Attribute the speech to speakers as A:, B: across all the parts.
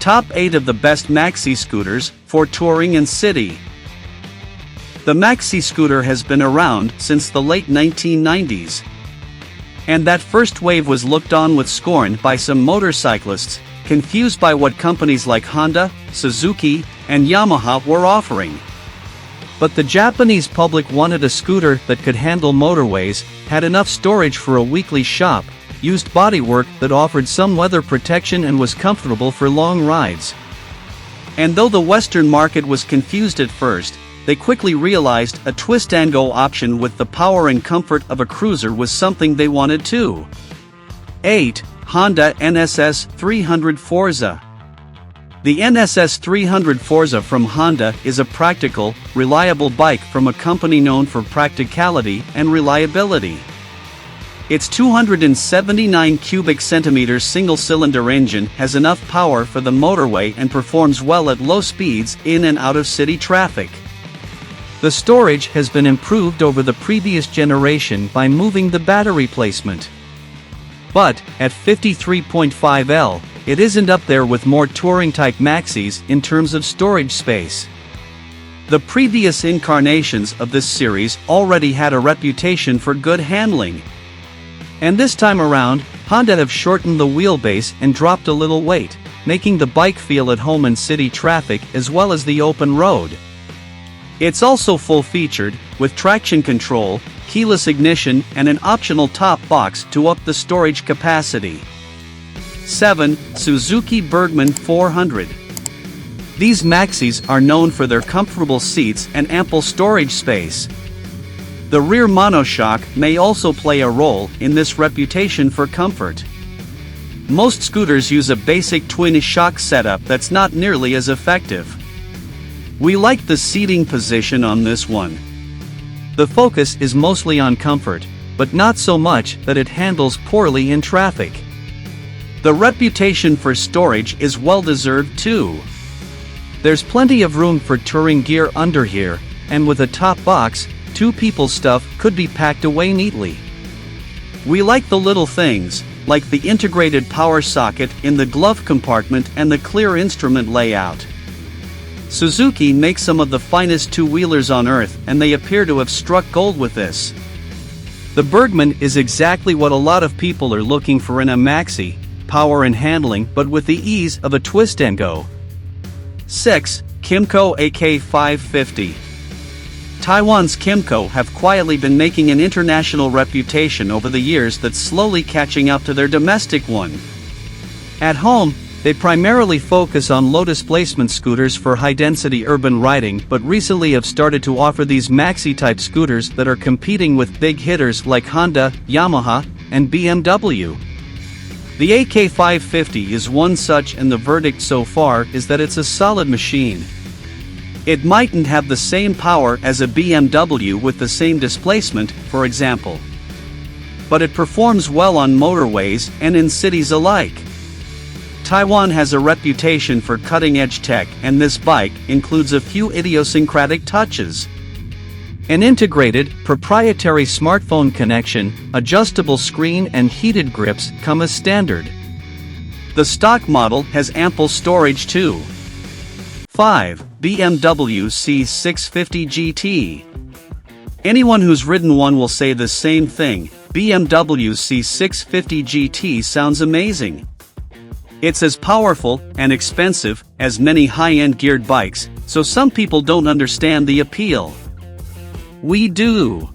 A: Top 8 of the best maxi-scooters for touring and city. The maxi-scooter has been around since the late 1990s. And that first wave was looked on with scorn by some motorcyclists, confused by what companies like Honda, Suzuki, and Yamaha were offering. But the Japanese public wanted a scooter that could handle motorways, had enough storage for a weekly shop, used bodywork that offered some weather protection and was comfortable for long rides. And though the Western market was confused at first, they quickly realized a twist-and-go option with the power and comfort of a cruiser was something they wanted too. 8. Honda NSS 300 Forza. The NSS 300 Forza from Honda is a practical, reliable bike from a company known for practicality and reliability. Its 279 cubic centimeters single-cylinder engine has enough power for the motorway and performs well at low speeds in and out of city traffic. The storage has been improved over the previous generation by moving the battery placement. But, at 53.5 L, it isn't up there with more touring-type maxis in terms of storage space. The previous incarnations of this series already had a reputation for good handling. And this time around, Honda have shortened the wheelbase and dropped a little weight, making the bike feel at home in city traffic as well as the open road. It's also full-featured, with traction control, keyless ignition and an optional top box to up the storage capacity. 7. Suzuki Burgman 400. These maxis are known for their comfortable seats and ample storage space. The rear monoshock may also play a role in this reputation for comfort. Most scooters use a basic twin shock setup that's not nearly as effective. We like the seating position on this one. The focus is mostly on comfort, but not so much that it handles poorly in traffic. The reputation for storage is well-deserved too. There's plenty of room for touring gear under here, and with a top box, two people's stuff could be packed away neatly. We like the little things, like the integrated power socket in the glove compartment and the clear instrument layout. Suzuki makes some of the finest two-wheelers on earth and they appear to have struck gold with this. The Burgman is exactly what a lot of people are looking for in a maxi, power and handling but with the ease of a twist-and-go. 6. Kymco AK550. Taiwan's Kymco have quietly been making an international reputation over the years that's slowly catching up to their domestic one. At home, they primarily focus on low-displacement scooters for high-density urban riding but recently have started to offer these maxi-type scooters that are competing with big hitters like Honda, Yamaha, and BMW. The AK550 is one such and the verdict so far is that it's a solid machine. It mightn't have the same power as a BMW with the same displacement, for example. But it performs well on motorways and in cities alike. Taiwan has a reputation for cutting-edge tech and this bike includes a few idiosyncratic touches. An integrated, proprietary smartphone connection, adjustable screen and heated grips come as standard. The stock model has ample storage too. 5. BMW C650 GT. Anyone who's ridden one will say the same thing, BMW C650 GT sounds amazing. It's as powerful and expensive as many high-end geared bikes, so some people don't understand the appeal. We do.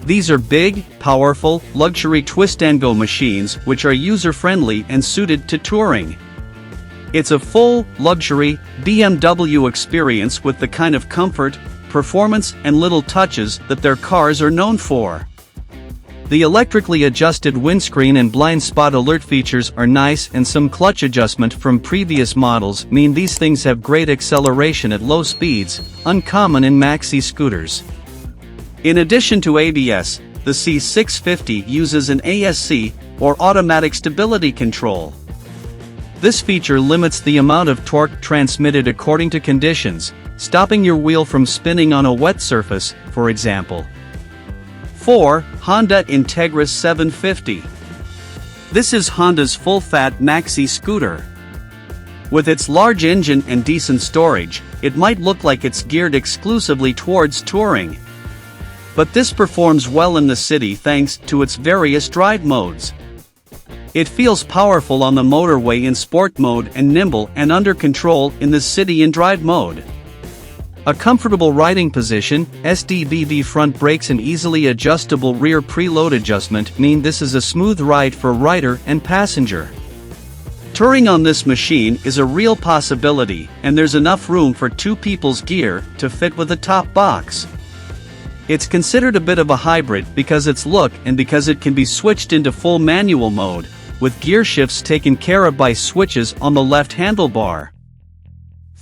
A: These are big, powerful, luxury twist-and-go machines which are user-friendly and suited to touring. It's a full, luxury, BMW experience with the kind of comfort, performance and little touches that their cars are known for. The electrically adjusted windscreen and blind spot alert features are nice and some clutch adjustment from previous models mean these things have great acceleration at low speeds, uncommon in maxi scooters. In addition to ABS, the C650 uses an ASC, or automatic stability control. This feature limits the amount of torque transmitted according to conditions, stopping your wheel from spinning on a wet surface, for example. 4. Honda Integra 750. This is Honda's full-fat maxi scooter. With its large engine and decent storage, it might look like it's geared exclusively towards touring. But this performs well in the city thanks to its various drive modes. It feels powerful on the motorway in sport mode and nimble and under control in the city in drive mode. A comfortable riding position, SDBV front brakes and easily adjustable rear preload adjustment mean this is a smooth ride for rider and passenger. Touring on this machine is a real possibility, and there's enough room for two people's gear to fit with the top box. It's considered a bit of a hybrid because its look and because it can be switched into full manual mode, with gear shifts taken care of by switches on the left handlebar.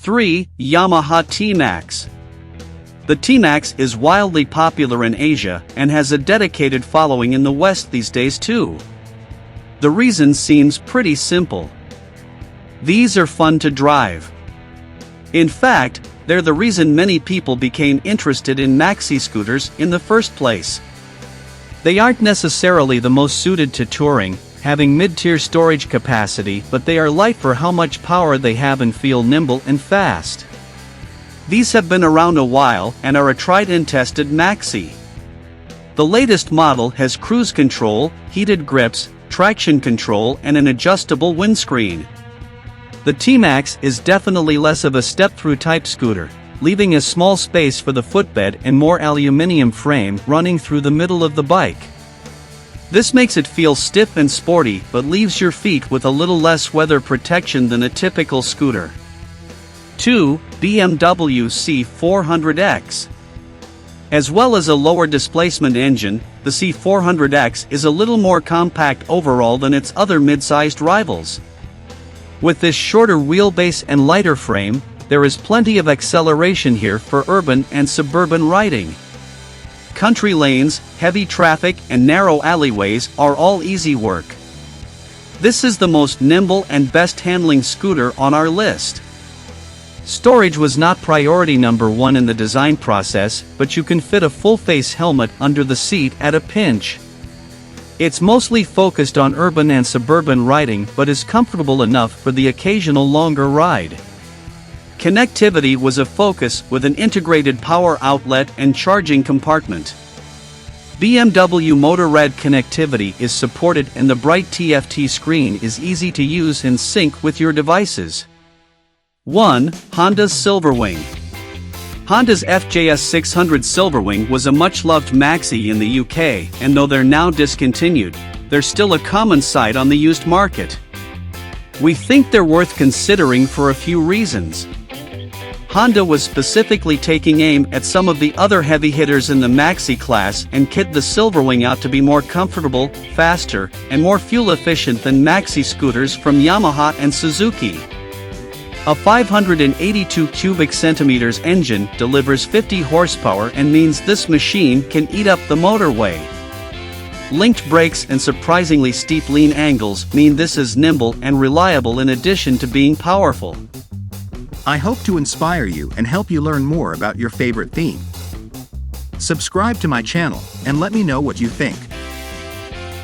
A: 3. Yamaha T-Max. The T-Max is wildly popular in Asia and has a dedicated following in the West these days too. The reason seems pretty simple. These are fun to drive. In fact, they're the reason many people became interested in maxi-scooters in the first place. They aren't necessarily the most suited to touring, having mid-tier storage capacity, but they are light for how much power they have and feel nimble and fast. These have been around a while and are a tried and tested maxi. The latest model has cruise control, heated grips, traction control and an adjustable windscreen. The T-Max is definitely less of a step-through type scooter, leaving a small space for the footbed and more aluminum frame running through the middle of the bike. This makes it feel stiff and sporty but leaves your feet with a little less weather protection than a typical scooter. 2. BMW C400X. As well as a lower displacement engine, the C400X is a little more compact overall than its other mid-sized rivals. With this shorter wheelbase and lighter frame, there is plenty of acceleration here for urban and suburban riding. Country lanes, heavy traffic and narrow alleyways are all easy work. This is the most nimble and best handling scooter on our list. Storage was not priority number one in the design process, but you can fit a full-face helmet under the seat at a pinch. It's mostly focused on urban and suburban riding but is comfortable enough for the occasional longer ride. Connectivity was a focus with an integrated power outlet and charging compartment. BMW Motorrad connectivity is supported and the bright TFT screen is easy to use and sync with your devices. 1. Honda's Silverwing. Honda's FJS 600 Silverwing was a much-loved maxi in the UK, and though they're now discontinued, they're still a common sight on the used market. We think they're worth considering for a few reasons. Honda was specifically taking aim at some of the other heavy hitters in the maxi class and kitted the Silverwing out to be more comfortable, faster, and more fuel efficient than maxi scooters from Yamaha and Suzuki. A 582 cubic centimeters engine delivers 50 horsepower and means this machine can eat up the motorway. Linked brakes and surprisingly steep lean angles mean this is nimble and reliable in addition to being powerful.
B: I hope to inspire you and help you learn more about your favorite theme. Subscribe to my channel and let me know what you think.